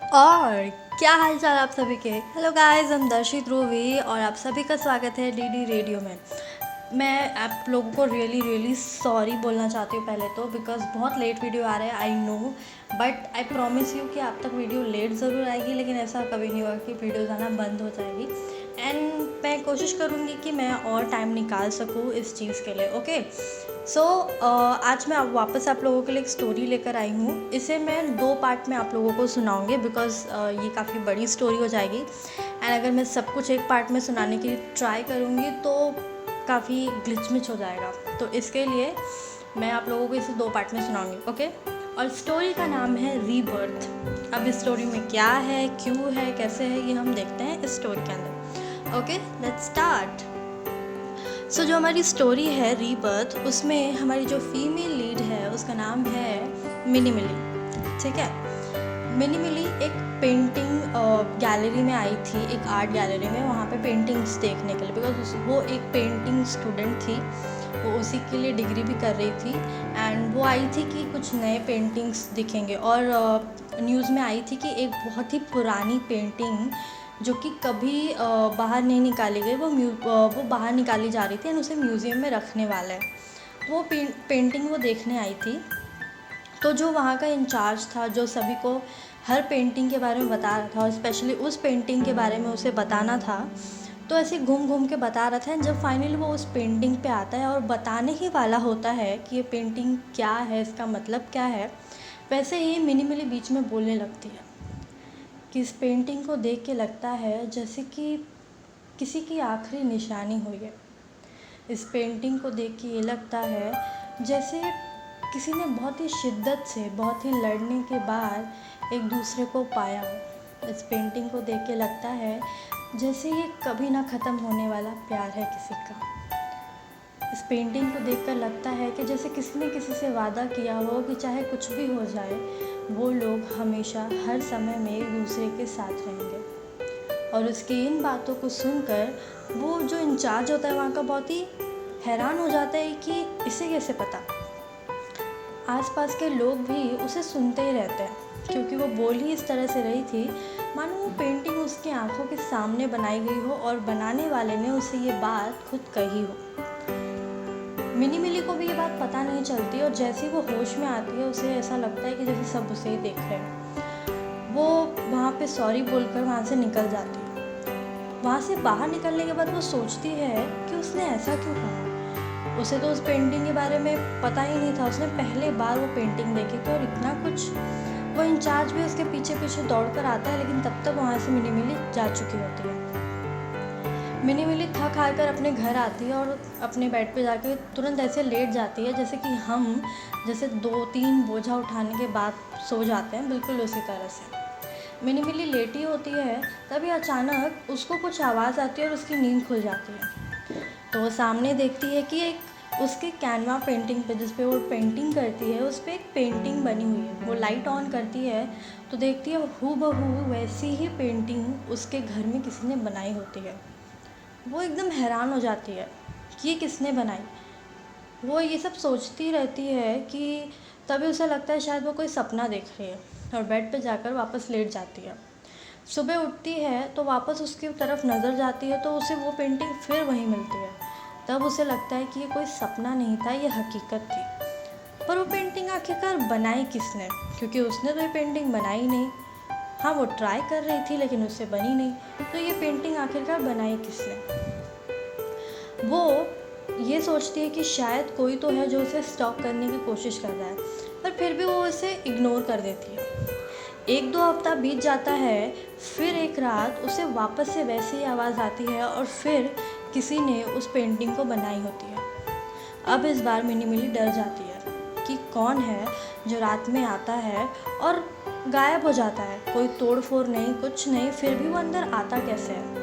और क्या हाल चाल आप सभी के। हेलो गाइस, हम दर्शी ध्रुवी और आप सभी का स्वागत है डीडी रेडियो में। मैं आप लोगों को रियली सॉरी बोलना चाहती हूँ पहले तो, बिकॉज बहुत लेट वीडियो आ रहा है, I know, but I promise you कि आप तक वीडियो लेट ज़रूर आएगी, लेकिन ऐसा कभी नहीं होगा कि वीडियोज़ आना बंद हो जाएगी। एंड मैं कोशिश करूँगी कि मैं और टाइम निकाल सकूँ इस चीज़ के लिए। ओके, सो आज मैं वापस आप लोगों के लिए एक स्टोरी लेकर आई हूँ। इसे मैं 2 पार्ट में आप लोगों को सुनाऊँगी, बिकॉज़ ये काफ़ी बड़ी स्टोरी हो जाएगी। एंड अगर मैं सब कुछ एक पार्ट में सुनाने की ट्राई करूँगी तो काफ़ी ग्लिचमिच हो जाएगा। तो इसके लिए मैं आप लोगों को इसे 2 पार्ट में सुनाऊँगी। ओके, और स्टोरी का नाम है रीबर्थ। अब इस स्टोरी में क्या है, क्यों है, कैसे है, ये हम देखते हैं इस स्टोरी के अंदर। Okay, let's start. सो जो हमारी स्टोरी है रीबर्थ, उसमें हमारी जो फीमेल लीड है उसका नाम है मिनी मिली। ठीक है, मिनी मिली एक पेंटिंग गैलरी में आई थी, एक आर्ट गैलरी में, वहाँ पे पेंटिंग्स देखने के लिए, बिकॉज वो एक पेंटिंग स्टूडेंट थी, वो उसी के लिए डिग्री भी कर रही थी। एंड वो आई थी कि कुछ नए पेंटिंग्स दिखेंगे, और न्यूज़ में आई थी कि एक बहुत ही पुरानी पेंटिंग जो कि कभी बाहर नहीं निकाली गई, वो बाहर निकाली जा रही थी एंड उसे म्यूज़ियम में रखने वाला है। तो वो पेंटिंग वो देखने आई थी। तो जो वहाँ का इंचार्ज था, जो सभी को हर पेंटिंग के बारे में बता रहा था, और स्पेशली उस पेंटिंग के बारे में उसे बताना था, तो ऐसे घूम घूम के बता रहा था। जब फाइनली वो उस पेंटिंग पे आता है और बताने ही वाला होता है कि ये पेंटिंग क्या है, इसका मतलब क्या है, वैसे ही मिनी मिली बीच में बोलने लगती है कि इस पेंटिंग को देख के लगता है जैसे कि किसी की आखिरी निशानी हुई है। इस पेंटिंग को देख के ये लगता है जैसे किसी ने बहुत ही शिद्दत से, बहुत ही लड़ने के बाद एक दूसरे को पाया हो। इस पेंटिंग को देख के लगता है जैसे ये कभी ना ख़त्म होने वाला प्यार है किसी का। इस पेंटिंग को देखकर लगता है कि जैसे किसी ने किसी से वादा किया हो कि चाहे कुछ भी हो जाए, वो लोग हमेशा हर समय में एक दूसरे के साथ रहेंगे। और उसकी इन बातों को सुनकर वो जो इंचार्ज होता है वहाँ का, बहुत ही हैरान हो जाता है कि इसे कैसे पता। आसपास के लोग भी उसे सुनते ही रहते हैं, क्योंकि वो बोल ही इस तरह से रही थी मानो वो पेंटिंग उसकी आंखों के सामने बनाई गई हो और बनाने वाले ने उसे ये बात खुद कही हो। मिनी मिली को भी ये बात पता नहीं चलती, और जैसे ही वो होश में आती है उसे ऐसा लगता है कि जैसे सब उसे ही देख रहे हैं। वो वहाँ पे सॉरी बोलकर वहाँ से निकल जाती है। वहाँ से बाहर निकलने के बाद वो सोचती है कि उसने ऐसा क्यों कहा। उसे तो उस पेंटिंग के बारे में पता ही नहीं था, उसने पहले बार वो पेंटिंग देखी थी, और इतना कुछ। वो इंचार्ज भी उसके पीछे पीछे दौड़ कर आता है, लेकिन तब तक वहाँ से मिनी मिली जा चुकी होती है। मिनी मिली थक हार कर अपने घर आती है और अपने बेड पे जाकर तुरंत ऐसे लेट जाती है जैसे कि हम जैसे 2-3 बोझा उठाने के बाद सो जाते हैं, बिल्कुल उसी तरह से मिनी मिली लेटी होती है। तभी अचानक उसको कुछ आवाज़ आती है और उसकी नींद खुल जाती है। तो वो सामने देखती है कि एक उसके कैनवा पेंटिंग पे, जिस पे वो पेंटिंग करती है, उस पर एक पेंटिंग बनी हुई है। वो लाइट ऑन करती है तो देखती है हूबहू वैसी ही पेंटिंग उसके घर में किसी ने बनाई होती है। वो एकदम हैरान हो जाती है कि ये किसने बनाई। वो ये सब सोचती रहती है कि तभी उसे लगता है शायद वो कोई सपना देख रही है, और बेड पे जाकर वापस लेट जाती है। सुबह उठती है तो वापस उसकी तरफ नज़र जाती है तो उसे वो पेंटिंग फिर वहीं मिलती है। तब उसे लगता है कि ये कोई सपना नहीं था, ये हकीकत थी। पर वो पेंटिंग आखिरकार बनाई किसने, क्योंकि उसने तो ये पेंटिंग बनाई नहीं। हाँ, वो ट्राई कर रही थी लेकिन उससे बनी नहीं। तो ये पेंटिंग आखिरकार बनाई किसने। वो ये सोचती है कि शायद कोई तो है जो उसे स्टॉप करने की कोशिश कर रहा है, पर फिर भी वो उसे इग्नोर कर देती है। 1-2 हफ्ता बीत जाता है, फिर एक रात उसे वापस से वैसी ही आवाज़ आती है, और फिर किसी ने उस पेंटिंग को बनाई होती है। अब इस बार मिनी मिली डर जाती है कि कौन है जो रात में आता है और गायब हो जाता है। कोई तोड़ फोड़ नहीं, कुछ नहीं, फिर भी वो अंदर आता कैसे है।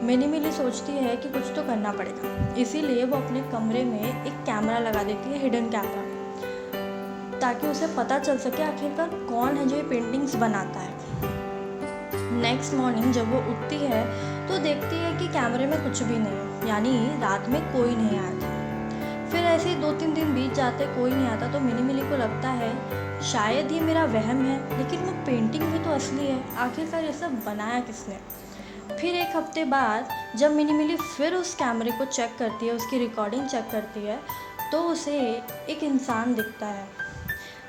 मिनी मिली सोचती है कि कुछ तो करना पड़ेगा, इसीलिए वो अपने कमरे में एक कैमरा लगा देती है, हिडन कैमरा, ताकि उसे पता चल सके आखिरकार कौन है जो ये पेंटिंग्स बनाता है। नेक्स्ट मॉर्निंग जब वो उठती है तो देखती है कि कैमरे में कुछ भी नहीं है, यानी रात में कोई नहीं आया था। फिर ऐसे ही 2-3 दिन बीत जाते, कोई नहीं आता, तो मिनी मिली को लगता है शायद ही मेरा वहम है, लेकिन वो पेंटिंग भी तो असली है, आखिरकार ये सब बनाया किसने। फिर एक हफ्ते बाद जब मिनी मिली फिर उस कैमरे को चेक करती है, उसकी रिकॉर्डिंग चेक करती है, तो उसे एक इंसान दिखता है।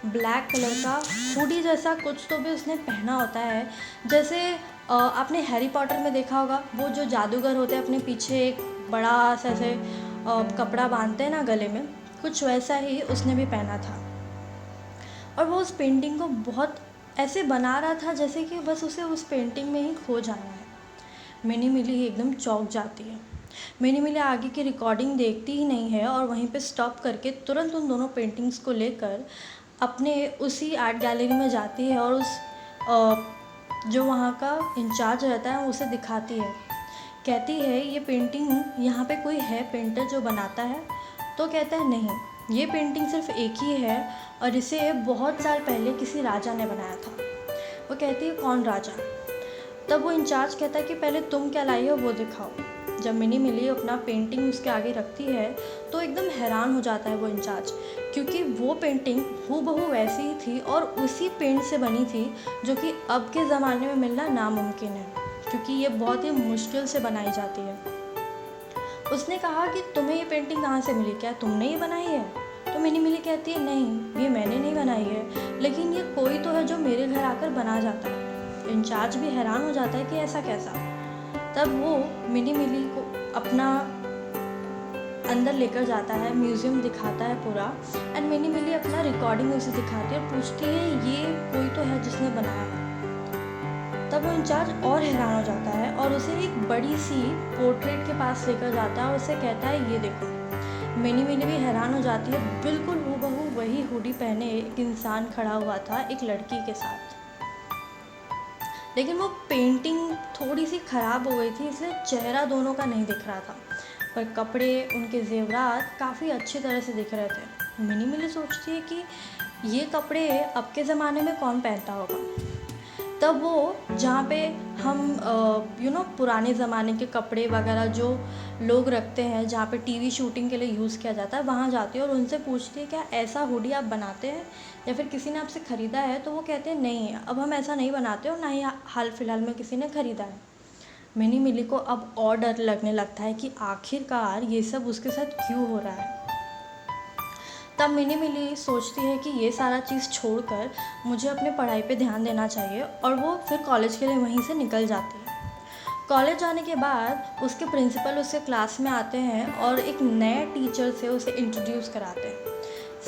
ब्लैक कलर का हुडी जैसा कुछ तो भी उसने पहना होता है, जैसे आपने हैरी पॉटर में देखा होगा, वो जो जादूगर होते हैं अपने पीछे एक बड़ा सा ऐसे कपड़ा बांधते हैं ना गले में, कुछ वैसा ही उसने भी पहना था। और वो उस पेंटिंग को बहुत ऐसे बना रहा था जैसे कि बस उसे उस पेंटिंग में ही खो जाना है। मिनी मिली एकदम चौंक जाती है। मिनी मिली आगे की रिकॉर्डिंग देखती ही नहीं है और वहीं पे स्टॉप करके तुरंत उन दोनों पेंटिंग्स को लेकर अपने उसी आर्ट गैलरी में जाती है और उस जो वहाँ का इंचार्ज रहता है उसे दिखाती है। कहती है ये पेंटिंग यहाँ पे कोई है पेंटर जो बनाता है? तो कहता है नहीं, ये पेंटिंग सिर्फ एक ही है और इसे बहुत साल पहले किसी राजा ने बनाया था। वो कहती है कौन राजा? तब वो इंचार्ज कहता है कि पहले तुम क्या लाई हो वो दिखाओ। जब मिनी मिली अपना पेंटिंग उसके आगे रखती है तो एकदम हैरान हो जाता है वो इंचार्ज, क्योंकि वो पेंटिंग हूबहू वैसी ही थी और उसी पेंट से बनी थी जो कि अब के ज़माने में मिलना नामुमकिन है, क्योंकि ये बहुत ही मुश्किल से बनाई जाती है। उसने कहा कि तुम्हें ये पेंटिंग कहाँ से मिली, क्या तुमने ये बनाई है? तो मिनी मिली कहती है नहीं, ये मैंने नहीं बनाई है, लेकिन ये कोई तो है जो मेरे घर आकर बना जाता है। इंचार्ज भी हैरान हो जाता है कि ऐसा कैसा। तब वो मिनी मिली को अपना अंदर लेकर जाता है, म्यूज़ियम दिखाता है पूरा, एंड मिनी मिली अपना रिकॉर्डिंग उसे दिखाती है और पूछती है ये कोई तो है जिसने बनाया है। तब वो इंचार्ज और हैरान हो जाता है और उसे एक बड़ी सी पोर्ट्रेट के पास लेकर जाता है और उसे कहता है ये देखो। मिनी मिली भी हैरान हो जाती है, बिल्कुल हूबहू वही हुडी पहने एक इंसान खड़ा हुआ था एक लड़की के साथ। लेकिन वो पेंटिंग थोड़ी सी ख़राब हो गई थी, इसलिए चेहरा दोनों का नहीं दिख रहा था, पर कपड़े, उनके जेवरात काफ़ी अच्छी तरह से दिख रहे थे। मिनी मिली सोचती है कि ये कपड़े अब के ज़माने में कौन पहनता होगा। तब वो जहाँ पे हम पुराने ज़माने के कपड़े वगैरह जो लोग रखते हैं, जहाँ पे टीवी शूटिंग के लिए यूज़ किया जाता है, वहाँ जाती है और उनसे पूछती है क्या ऐसा हुडी आप बनाते हैं या फिर किसी ने आपसे ख़रीदा है? तो वो कहते हैं नहीं, अब हम ऐसा नहीं बनाते और ना ही हाल फिलहाल में किसी ने ख़रीदा है। मिनी मिली को अब और डर लगने लगता है कि आखिरकार ये सब उसके साथ क्यों हो रहा है। तब मिनी मिली सोचती है कि ये सारा चीज़ छोड़कर मुझे अपने पढ़ाई पे ध्यान देना चाहिए और वो फिर कॉलेज के लिए वहीं से निकल जाती है। कॉलेज जाने के बाद उसके प्रिंसिपल उससे क्लास में आते हैं और एक नए टीचर से उसे इंट्रोड्यूस कराते हैं।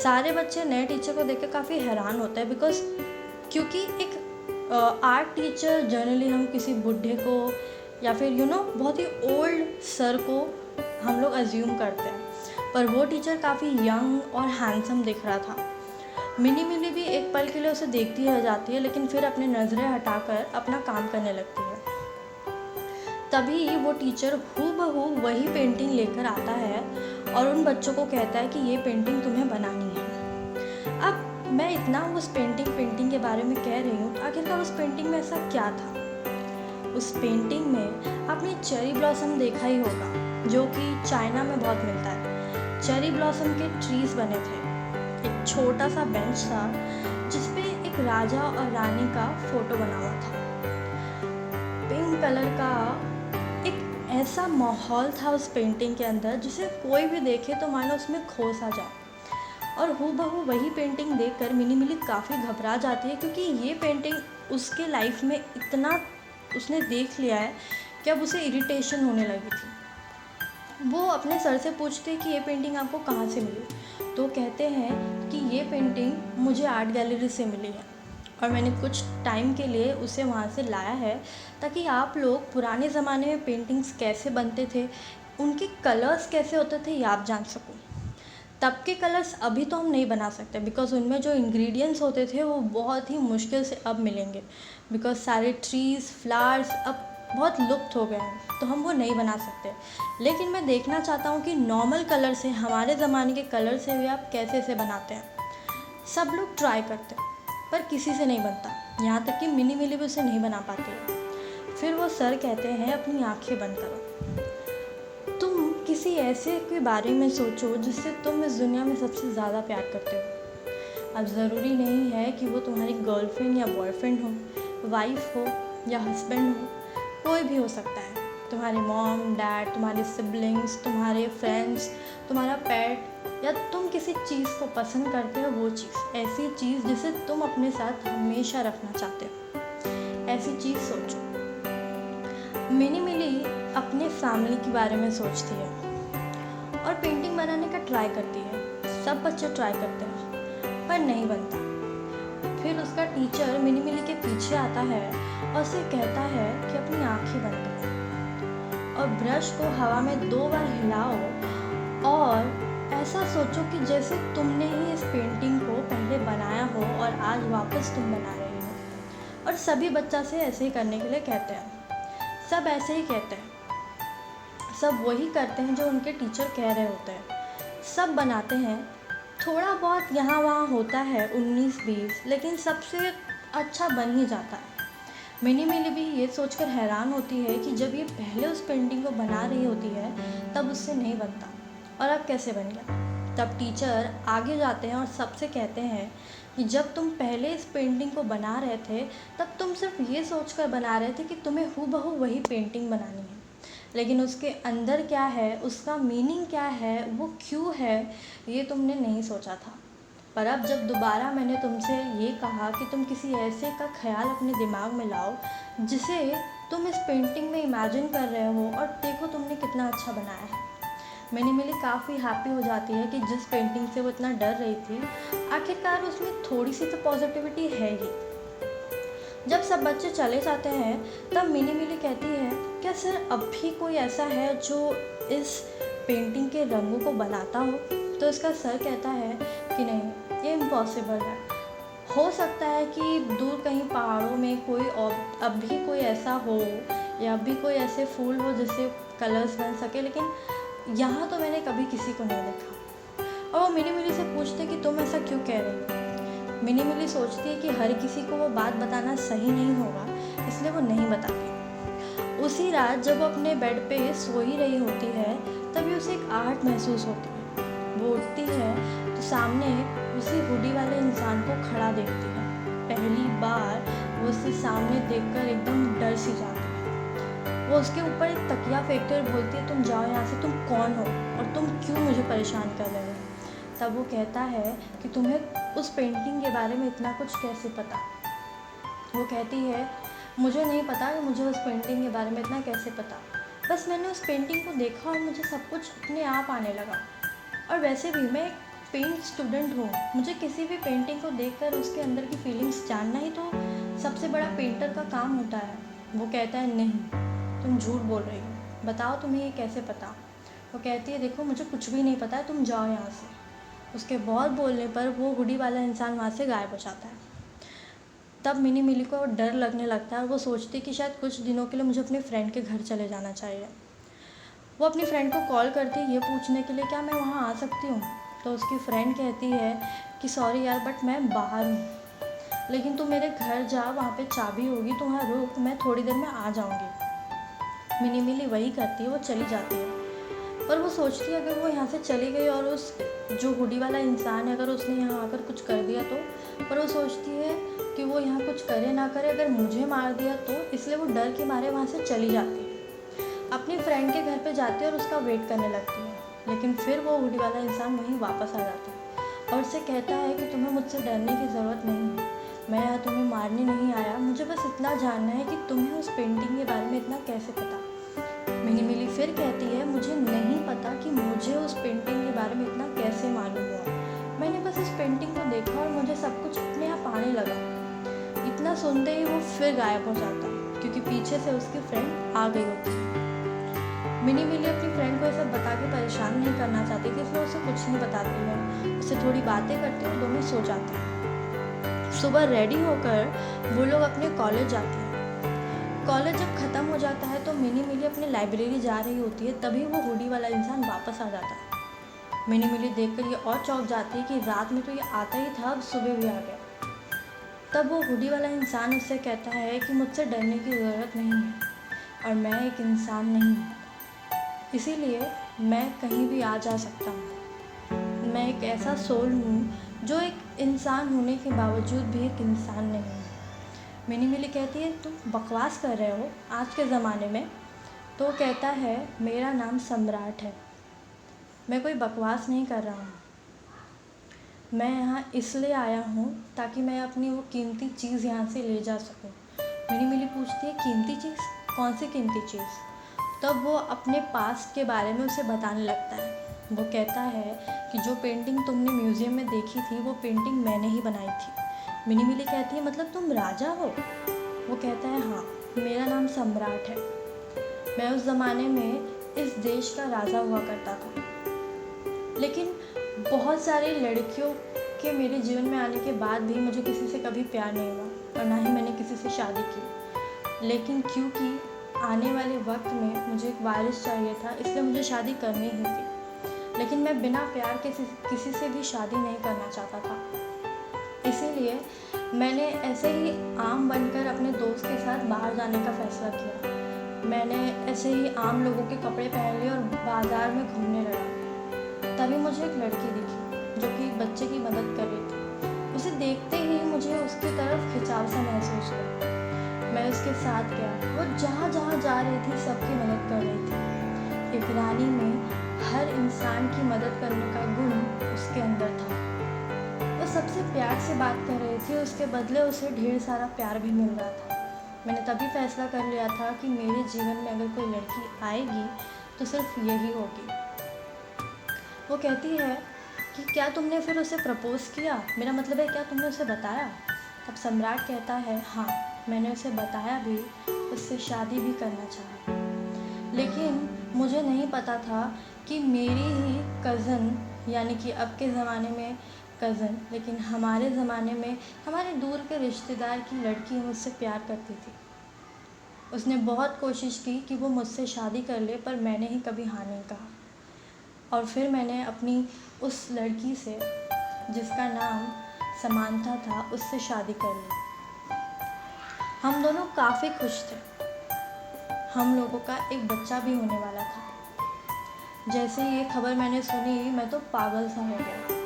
सारे बच्चे नए टीचर को देख कर काफ़ी हैरान होते हैं, क्योंकि एक आर्ट टीचर जनरली हम किसी बुढ़े को या फिर बहुत ही ओल्ड सर को हम लोग अज्यूम करते हैं, पर वो टीचर काफ़ी यंग और हैंडसम दिख रहा था। मिनी मिली भी एक पल के लिए उसे देखती रह जाती है, लेकिन फिर अपनी नज़रें हटाकर अपना काम करने लगती है। तभी वो टीचर हूबहू वही पेंटिंग लेकर आता है और उन बच्चों को कहता है कि ये पेंटिंग तुम्हें बनानी है। अब मैं इतना उस पेंटिंग के बारे में कह रही हूँ, तो आखिरकार उस पेंटिंग में ऐसा क्या था? उस पेंटिंग में आपने चेरी ब्लॉसम देखा ही होगा, जो कि चाइना में बहुत मिलता है। चेरी ब्लॉसम के ट्रीज़ बने थे। एक छोटा सा बेंच था जिसपे एक राजा और रानी का फ़ोटो बना हुआ था। पिंक कलर का एक ऐसा माहौल था उस पेंटिंग के अंदर जिसे कोई भी देखे तो मानो उसमें खो सा जाए। और हूबहू वही पेंटिंग देखकर मिनी मिली काफ़ी घबरा जाती है, क्योंकि ये पेंटिंग उसके लाइफ में इतना उसने देख लिया है कि अब उसे इरिटेशन होने लगी थी। वो अपने सर से पूछते कि ये पेंटिंग आपको कहाँ से मिली? तो कहते हैं कि ये पेंटिंग मुझे आर्ट गैलरी से मिली है और मैंने कुछ टाइम के लिए उसे वहाँ से लाया है ताकि आप लोग पुराने ज़माने में पेंटिंग्स कैसे बनते थे, उनके कलर्स कैसे होते थे, ये आप जान सको। तब के कलर्स अभी तो हम नहीं बना सकते, बिकॉज़ उनमें जो इंग्रेडिएंट्स होते थे वो बहुत ही मुश्किल से अब मिलेंगे, बिकॉज़ सारे ट्रीज़, फ्लावर्स अब बहुत लुप्त हो गए हैं, तो हम वो नहीं बना सकते। लेकिन मैं देखना चाहता हूँ कि नॉर्मल कलर से, हमारे ज़माने के कलर से भी आप कैसे इसे बनाते हैं। सब लोग ट्राई करते हैं पर किसी से नहीं बनता, यहाँ तक कि मिनी मिली भी उसे नहीं बना पाती। फिर वो सर कहते हैं अपनी आंखें बंद करो, तुम किसी ऐसे के बारे में सोचो जिससे तुम इस दुनिया में सबसे ज़्यादा प्यार करते हो। अब ज़रूरी नहीं है कि वो तुम्हारी गर्लफ्रेंड या बॉयफ्रेंड हो, वाइफ हो या हस्बैंड हो, कोई भी हो सकता है, तुम्हारे मॉम डैड, तुम्हारे सिबलिंग्स, तुम्हारे फ्रेंड्स, तुम्हारा पेट, या तुम किसी चीज़ को पसंद करते हो, वो चीज़, ऐसी चीज़ जिसे तुम अपने साथ हमेशा रखना चाहते हो, ऐसी चीज़ सोचो। मिनी मिली अपने फैमिली के बारे में सोचती है और पेंटिंग बनाने का ट्राई करती है। सब बच्चे ट्राई करते हैं पर नहीं बनता। फिर उसका टीचर मिनी मिली के पीछे आता है और उसे कहता है कि अपनी आंखें बंद करो और ब्रश को हवा में 2 बार हिलाओ और ऐसा सोचो कि जैसे तुमने ही इस पेंटिंग को पहले बनाया हो और आज वापस तुम बना रहे हो। और सभी बच्चा से ऐसे ही करने के लिए कहते हैं। सब ऐसे ही कहते हैं, सब वही करते हैं जो उनके टीचर कह रहे होते हैं। सब बनाते हैं, थोड़ा बहुत यहाँ वहाँ होता है 19-20, लेकिन सबसे अच्छा बन ही जाता है। मिनी मिली भी ये सोचकर हैरान होती है कि जब ये पहले उस पेंटिंग को बना रही होती है तब उससे नहीं बनता, और अब कैसे बन गया। तब टीचर आगे जाते हैं और सबसे कहते हैं कि जब तुम पहले इस पेंटिंग को बना रहे थे तब तुम सिर्फ ये सोचकर बना रहे थे कि तुम्हें हूबहू वही पेंटिंग बनानी है, लेकिन उसके अंदर क्या है, उसका मीनिंग क्या है, वो क्यों है, ये तुमने नहीं सोचा था। पर अब जब दोबारा मैंने तुमसे ये कहा कि तुम किसी ऐसे का ख्याल अपने दिमाग में लाओ जिसे तुम इस पेंटिंग में इमेजिन कर रहे हो, और देखो तुमने कितना अच्छा बनाया है। मिनी मिली काफ़ी हैप्पी हो जाती है कि जिस पेंटिंग से वो इतना डर रही थी, आखिरकार उसमें थोड़ी सी तो पॉजिटिविटी है ही। जब सब बच्चे चले जाते हैं तब मिनी मिली कहती है, क्या सर अब भी कोई ऐसा है जो इस पेंटिंग के रंगों को बनाता हो? तो इसका सर कहता है कि नहीं, ये इम्पॉसिबल है। हो सकता है कि दूर कहीं पहाड़ों में कोई अब भी कोई ऐसा हो, या अब भी कोई ऐसे फूल हो जिससे कलर्स बन सके, लेकिन यहाँ तो मैंने कभी किसी को नहीं देखा। और वो मिनी मिली से पूछते कि तुम ऐसा क्यों कह रही हो। मिनी मिली सोचती है कि हर किसी को वो बात बताना सही नहीं होगा, इसलिए वो नहीं बताती। उसी रात जब वो अपने बेड पे सो ही रही होती है तभी उसे एक आहट महसूस होती है। वो उठती है तो सामने उसी हुडी वाले इंसान को खड़ा देखती है। पहली बार वो उसे सामने देखकर एकदम डर सी जाती है। वो उसके ऊपर एक तकिया फेंकते हुए बोलती है, तुम जाओ यहाँ से, तुम कौन हो और तुम क्यों मुझे परेशान कर रहे हो। तब वो कहता है कि तुम्हें उस पेंटिंग के बारे में इतना कुछ कैसे पता। वो कहती है, मुझे नहीं पता कि मुझे उस पेंटिंग के बारे में इतना कैसे पता, बस मैंने उस पेंटिंग को देखा और मुझे सब कुछ अपने आप आने लगा। और वैसे भी मैं एक पेंट स्टूडेंट हूँ, मुझे किसी भी पेंटिंग को देखकर उसके अंदर की फीलिंग्स जानना ही तो सबसे बड़ा पेंटर का काम होता है। वो कहता है, नहीं तुम झूठ बोल रही हो, बताओ तुम्हें ये कैसे पता। वो कहती है, देखो मुझे कुछ भी नहीं पता है, तुम जाओ यहाँ से। उसके बहुत बोलने पर वो हुडी वाला इंसान वहाँ से गायब हो जाता है। तब मिनी मिली को डर लगने लगता है और वो सोचती है कि शायद कुछ दिनों के लिए मुझे अपने फ्रेंड के घर चले जाना चाहिए। वो अपनी फ्रेंड को कॉल करती है ये पूछने के लिए, क्या मैं वहाँ आ सकती हूँ। तो उसकी फ्रेंड कहती है कि सॉरी यार, बट मैं बाहर हूँ, लेकिन तू मेरे घर जा, वहाँ पे चाबी होगी, तू वहाँ रुक, मैं थोड़ी देर में आ जाऊँगी। मिनी मिली वही करती है, वो चली जाती है। पर वो सोचती है अगर वो यहाँ से चली गई और उस जो हुडी वाला इंसान है अगर उसने यहाँ आकर कुछ कर दिया तो। पर वो सोचती है कि वो यहाँ कुछ करे ना करे, अगर मुझे मार दिया तो, इसलिए वो डर के मारे वहाँ से चली जाती है। अपनी फ्रेंड के घर पे जाती है और उसका वेट करने लगती है, लेकिन फिर वो हुडी वाला इंसान वहीं वापस आ जाता है और उससे कहता है कि तुम्हें मुझसे डरने की ज़रूरत नहीं है, मैं यहाँ तुम्हें मारने नहीं आया, मुझे बस इतना जानना है कि तुम्हें उस पेंटिंग के बारे में इतना कैसे पता। मिनी मिली फिर कहती है, मुझे नहीं पता कि मुझे उस पेंटिंग के बारे में इतना कैसे मालूम हुआ, मैंने बस इस पेंटिंग को देखा और मुझे सब कुछ अपने आप आने लगा। इतना सुनते ही वो फिर गायब हो जाता है क्योंकि पीछे से उसकी फ्रेंड आ गई होती है। मिनी मिली अपनी फ्रेंड को ये सब बता के परेशान नहीं करना चाहती थी, इसलिए उसे कुछ नहीं बताती है, उससे थोड़ी बातें करती है और दोनों सो जाते हैं। सुबह रेडी होकर वो लोग अपने कॉलेज जाते हैं। कॉलेज जब ख़त्म हो जाता है तो मिनी मिली अपने लाइब्रेरी जा रही होती है, तभी वो हुडी वाला इंसान वापस आ जाता है। मिनी मिली देखकर ये और चौंक जाती है कि रात में तो ये आता ही था, अब सुबह भी आ गया। तब वो हुडी वाला इंसान उससे कहता है कि मुझसे डरने की ज़रूरत नहीं है और मैं एक इंसान नहीं हूँ, इसीलिए मैं कहीं भी आ जा सकता हूँ। मैं एक ऐसा सोल हूँ जो एक इंसान होने के बावजूद भी एक इंसान नहीं है। मिनी मिली कहती है तुम बकवास कर रहे हो आज के ज़माने में। तो वो कहता है मेरा नाम सम्राट है, मैं कोई बकवास नहीं कर रहा हूँ। मैं यहाँ इसलिए आया हूँ ताकि मैं अपनी वो कीमती चीज़ यहाँ से ले जा सकूँ। मिनी मिली पूछती है कीमती चीज़, कौन सी कीमती चीज़? तब वो अपने पास्ट के बारे में उसे बताने लगता है। वो कहता है कि जो पेंटिंग तुमने म्यूज़ियम में देखी थी वो पेंटिंग मैंने ही बनाई थी। मिनी मिली कहती है मतलब तुम राजा हो? वो कहता है हाँ, मेरा नाम सम्राट है। मैं उस ज़माने में इस देश का राजा हुआ करता था। लेकिन बहुत सारी लड़कियों के मेरे जीवन में आने के बाद भी मुझे किसी से कभी प्यार नहीं हुआ और ना ही मैंने किसी से शादी की। लेकिन क्योंकि आने वाले वक्त में मुझे एक वारिस चाहिए था, इसलिए मुझे शादी करनी ही थी। लेकिन मैं बिना प्यार के किसी से भी शादी नहीं करना चाहता था। इसीलिए मैंने ऐसे ही आम बनकर अपने दोस्त के साथ बाहर जाने का फ़ैसला किया। मैंने ऐसे ही आम लोगों के कपड़े पहन लिए और बाज़ार में घूमने लगा। तभी मुझे एक लड़की दिखी जो कि एक बच्चे की मदद कर रही थी। उसे देखते ही मुझे उसकी तरफ खिंचाव सा महसूस हुआ। मैं उसके साथ गया। वो जहाँ जहाँ जा रही थी सबकी मदद कर रही थी। एक रानी में हर इंसान की मदद करने का गुण उसके अंदर था। वो सबसे प्यार से बात कर रही थी, उसके बदले उसे ढेर सारा प्यार भी मिल रहा था। मैंने तभी फैसला कर लिया था कि मेरे जीवन में अगर कोई लड़की आएगी तो सिर्फ यही होगी। वो कहती है कि क्या तुमने फिर उसे प्रपोज़ किया? मेरा मतलब है क्या तुमने उसे बताया? तब सम्राट कहता है हाँ, मैंने उसे बताया भी, उससे शादी भी करना चाहा। लेकिन मुझे नहीं पता था कि मेरी ही कज़न, यानी कि अब के ज़माने में कज़न, लेकिन हमारे ज़माने में हमारे दूर के रिश्तेदार की लड़की मुझसे प्यार करती थी। उसने बहुत कोशिश की कि वो मुझसे शादी कर ले, पर मैंने ही कभी हाँ नहीं कहा। और फिर मैंने अपनी उस लड़की से, जिसका नाम समांथा था, उससे शादी कर ली। हम दोनों काफ़ी खुश थे। हम लोगों का एक बच्चा भी होने वाला था। जैसे ये खबर मैंने सुनी मैं तो पागल सा हो गया।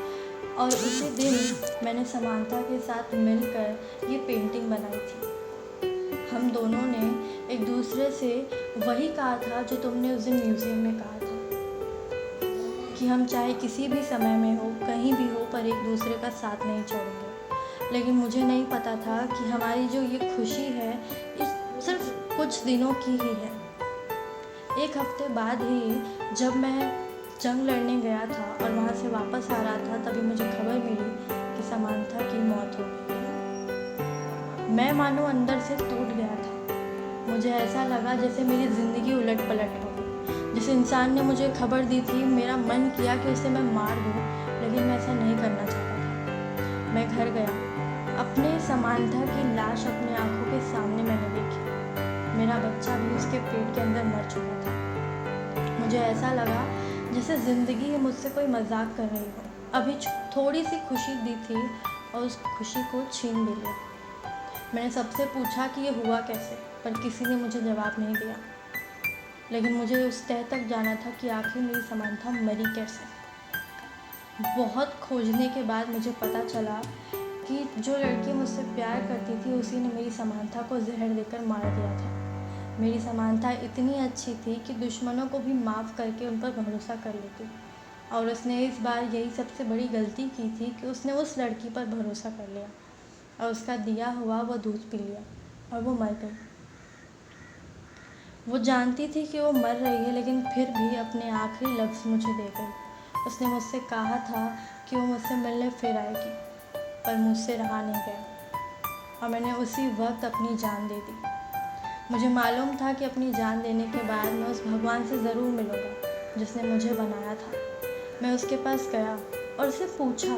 और उसी दिन मैंने समांथा के साथ मिलकर ये पेंटिंग बनाई थी। हम दोनों ने एक दूसरे से वही कहा था जो तुमने उस दिन म्यूज़ियम में कहा था, कि हम चाहे किसी भी समय में हो, कहीं भी हो, पर एक दूसरे का साथ नहीं छोड़ेंगे। लेकिन मुझे नहीं पता था कि हमारी जो ये खुशी है ये सिर्फ कुछ दिनों की ही है। एक हफ्ते बाद ही जब मैं जंग लड़ने गया था और वहाँ से वापस आ रहा था, तभी मुझे खबर मिली कि समांथा की मौत हो गई। मैं मानो अंदर से टूट गया था। मुझे ऐसा लगा जैसे मेरी ज़िंदगी उलट पलट हो गई। जिस इंसान ने मुझे खबर दी थी, मेरा मन किया कि उसे मैं मार दूँ, लेकिन मैं ऐसा नहीं करना चाहता था। मैं घर गया। अपने समांथा की लाश अपने आँखों के सामने मैंने देखी। मेरा बच्चा भी उसके पेट के अंदर मर चुका था। मुझे ऐसा लगा जैसे ज़िंदगी मुझसे कोई मजाक कर रही हो। अभी थोड़ी सी खुशी दी थी और उस खुशी को छीन भी लिया। मैंने सबसे पूछा कि ये हुआ कैसे, पर किसी ने मुझे जवाब नहीं दिया। लेकिन मुझे उस तह तक जाना था कि आखिर मेरी समांथा मरी कैसे। बहुत खोजने के बाद मुझे पता चला कि जो लड़की मुझसे प्यार करती थी उसी ने मेरी समांथा को जहर देकर मार दिया था। मेरी समांथा इतनी अच्छी थी कि दुश्मनों को भी माफ़ करके उन पर भरोसा कर लेती, और उसने इस बार यही सबसे बड़ी गलती की थी कि उसने उस लड़की पर भरोसा कर लिया और उसका दिया हुआ वो दूध पी लिया और वो मर गई। वो जानती थी कि वो मर रही है, लेकिन फिर भी अपने आखिरी लफ्ज़ मुझे दे गई। उसने मुझसे कहा था कि वो मुझसे मिलने फिर आएगी, पर मुझसे रहा नहीं गया और मैंने उसी वक्त अपनी जान दे दी। मुझे मालूम था कि अपनी जान देने के बाद मैं उस भगवान से ज़रूर मिलूँगा जिसने मुझे बनाया था। मैं उसके पास गया और उससे पूछा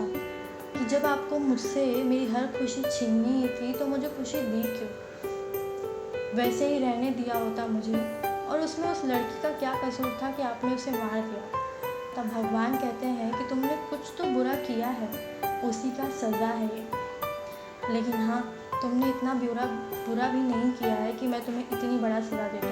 कि जब आपको मुझसे मेरी हर खुशी छीननी ही थी तो मुझे खुशी दी क्यों? वैसे ही रहने दिया होता मुझे, और उसमें उस लड़की का क्या कसूर था कि आपने उसे मार दिया। तब भगवान कहते हैं कि तुमने कुछ तो बुरा किया है, उसी का सज़ा है ये। लेकिन हाँ, तुमने इतना बुरा भी नहीं किया है कि मैं तुम्हें इतनी बड़ा सज़ा दे दूँ।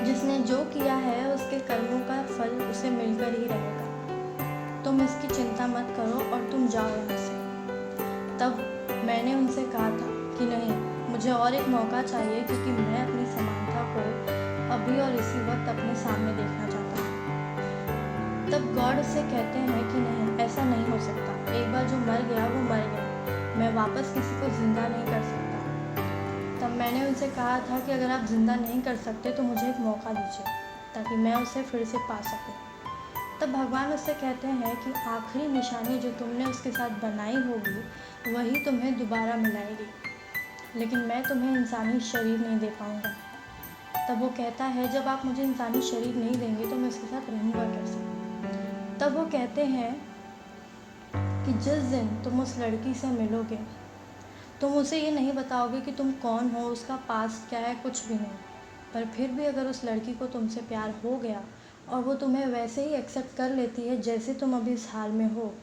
जिसने जो किया है उसके कर्मों का फल उसे मिलकर ही रहेगा। तुम इसकी चिंता मत करो और तुम जाओ यहाँ से। तब मैंने उनसे कहा था कि नहीं, मुझे और एक मौका चाहिए, क्योंकि मैं अपनी समानता को अभी और इसी वक्त अपने सामने देखना चाहता हूँ। तब गॉड उससे कहते हैं कि नहीं, ऐसा नहीं हो सकता, एक बार जो मर गया वो मर गया, मैं वापस किसी को ज़िंदा नहीं कर सकता। तब मैंने उनसे कहा था कि अगर आप ज़िंदा नहीं कर सकते तो मुझे एक मौका दीजिए, ताकि मैं उसे फिर से पा सकूं। तब भगवान उससे कहते हैं कि आखिरी निशानी जो तुमने उसके साथ बनाई होगी वही तुम्हें दोबारा मिलाएगी, लेकिन मैं तुम्हें इंसानी शरीर नहीं दे पाऊँगा। तब वो कहता है, जब आप मुझे इंसानी शरीर नहीं देंगे तो मैं उसके साथ रहूँगा कैसे। तब वो कहते हैं कि जिस दिन तुम उस लड़की से मिलोगे, तुम उसे ये नहीं बताओगे कि तुम कौन हो, उसका पास्ट क्या है, कुछ भी नहीं, पर फिर भी अगर उस लड़की को तुमसे प्यार हो गया और वो तुम्हें वैसे ही एक्सेप्ट कर लेती है जैसे तुम अभी इस हाल में हो,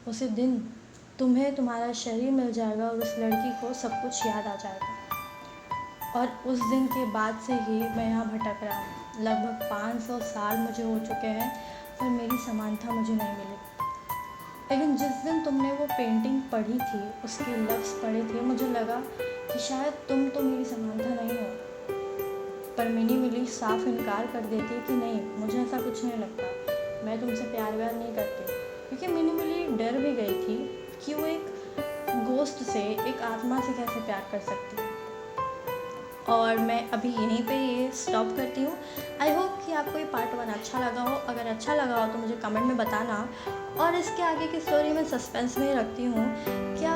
उसी दिन तुम्हें तुम्हारा शरीर मिल जाएगा और उस लड़की को सब कुछ याद आ जाएगा। और उस दिन के बाद से ही मैं यहाँ भटक रहा हूँ। लगभग 500 साल मुझे हो चुके हैं, पर मेरी समानता मुझे नहीं मिली। लेकिन जिस दिन तुमने वो पेंटिंग पढ़ी थी, उसके लफ्ज़ पढ़े थे, मुझे लगा कि शायद तुम तो मेरी समानता नहीं हो। पर मिनी मिली साफ इनकार कर देती कि नहीं, मुझे ऐसा कुछ नहीं लगता, मैं तुमसे प्यार व्यार नहीं करती। क्योंकि मिनी मिली डर भी गई थी कि वो एक गोस्ट से, एक आत्मा से कैसे प्यार कर सकती है। और मैं अभी यहीं पे ये स्टॉप करती हूँ। आई होप कि आपको ये पार्ट 1 अच्छा लगा हो। अगर अच्छा लगा हो तो मुझे कमेंट में बताना। और इसके आगे की स्टोरी मैं सस्पेंस में रखती हूँ। क्या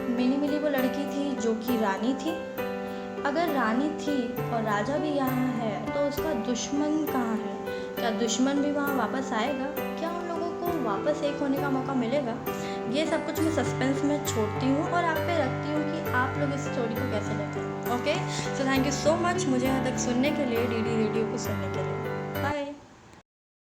मिनी मिली वो लड़की थी जो कि रानी थी? अगर रानी थी और राजा भी यहाँ है तो उसका दुश्मन कहाँ है? क्या दुश्मन भी वहाँ वापस आएगा? क्या उन लोगों को वापस एक होने का मौका मिलेगा? ये सब कुछ मैं सस्पेंस में छोड़ती हूँ और आप पे रखती हूँ कि आप लोग इस स्टोरी को कैसे लेते हैं। Okay, so thank you so much मुझे यहाँ तक सुनने के लिए, डीडी रेडियो को सुनने के लिए।